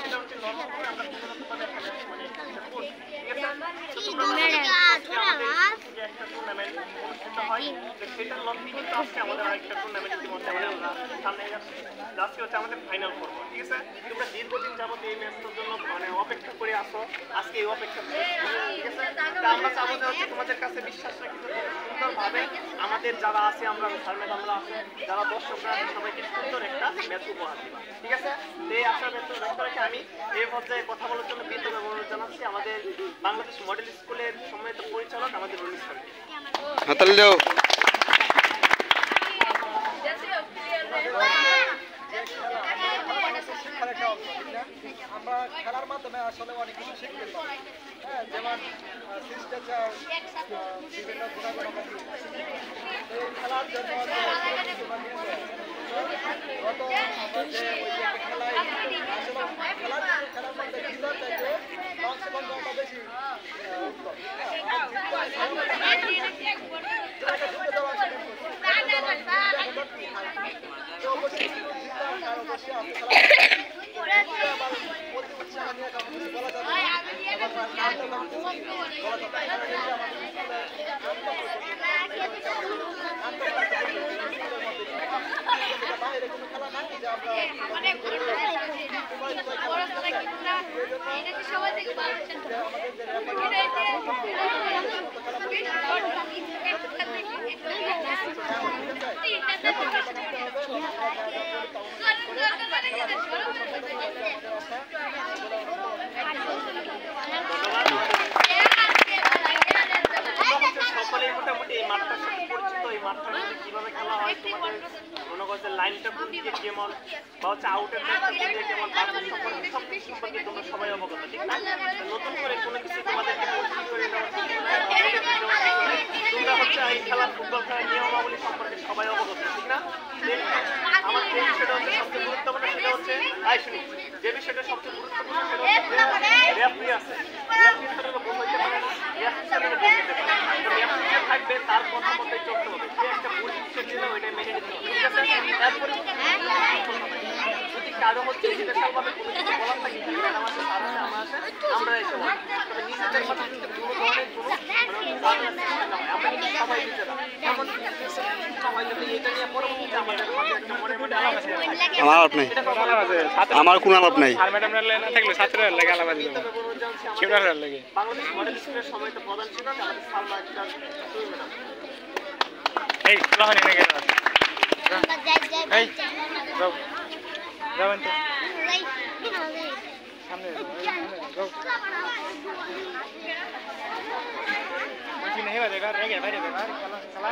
সেটা হচ্ছে নরমাল করে আমরা পূর্ণতভাবে একটা ম্যাচ মানে করছি, ঠিক আছে? একটা টুর্নামেন্ট অনুষ্ঠিত হয়, সেটার লক্ষ্যে কিন্তু আজকে আমাদের আরেকটা টুর্নামেন্ট ইতিমধ্যে আমরা সামনে যাচ্ছি। আজকে হচ্ছে আমাদের ফাইনাল পর্ব, ঠিক আছে? তোমরা দীর্ঘদিন যাবত এই ম্যাচটার জন্য মানে অপেক্ষা করে আসো, আজকে এই অপেক্ষা, ঠিক আছে? তা আমরা চাবো যে হচ্ছে তোমাদের কাছে বিশ্বাস রাখি যে সুন্দরভাবে আমাদের যারা আছে, আমরা স্যার ম্যাডামরা আছে, যারা দর্শকরা আছে, সবাইকে সুন্দর একটা ম্যাচ উপহার দিবা, ঠিক আছে? এই আশা ব্যক্ত রেখে আমি এই পর্যায়ে কথা বলার জন্য বিদ্যুৎ অনুরোধ জানাচ্ছি আমাদের বাংলাদেশ মডেল স্কুলের সম্মানিত পরিচালক আমাদের রনিস স্যারকে। হাতালি দাও। আমরা খেলার মাধ্যমে আসলে অনেক কিছু শিখতে পারি, হ্যাঁ, যেমন শিষ্টাচার, বিভিন্ন গুণাগুণ এই খেলার জন্য গত যে খেলায় আসলে খেলার মধ্যে জিতার চাইতে অংশগ্রহণটা বেশি সকলেই মোটামুটি এই মাঠটার সাথে পরিচিত। এই মাঠটার মধ্যে কিভাবে খেলা হয়, তোমাদের মনে করছে লাইনটা কোন দিকে কেমন, বা হচ্ছে আউটের দিকে কেমন, সব কিছু সম্পর্কে তোমরা সবাই অবগত, ঠিক না? নতুন করে কোনো কিছু তোমাদেরকে পরিচিত করে তোমরা হচ্ছে এই খেলার ফুটবল খেলার নিয়মাবলী সম্পর্কে সবাই অবগত, ঠিক না? আমার যে বিষয়টা হচ্ছে সবচেয়ে গুরুত্বপূর্ণ সেটা হচ্ছে যে বিষয়টা সবচেয়ে গুরুত্বপূর্ণ সেটা হচ্ছে রেফারি আছে, রেফারি ছাড়া গোল হইতে পারে না, রেফারি ছাড়া গোল হইতে পারে না। রেফারি যে থাকবে তার কথা মতোই চলতে হবে, সে একটা ভুল ডিসিশন দিলে ওইটাই মেনে নিতে হবে, ঠিক আছে? তারপরে যদি কারো হচ্ছে স্পেশালভাবে কোনো কিছু বলার থাকে ম্যাডাম আছে, স্যার আছে, আমার আছে, আমরা এসে বলি। তবে নিজেদের মধ্যে কিন্তু কোনো ধরনের কোনো আমরা কিন্তু সবাই নিজেরা এমন সবাই যদি এটা নিয়ে পরবর্তীতে আমাদের মাঝে একটা মনে মনে আমার আলাপ নাই, আমার কোনো আলাপ নাই। বাংলাদেশ মডেল স্কুলের সময় তো প্রধান ছিল আমাদের সালমা আক্তার ম্যাডাম। এই খোলা হয়নি নাকি? এই যাও যাবেন তো সামনে যাও। नहीं बजेगा रह गया भाई, खेला खेला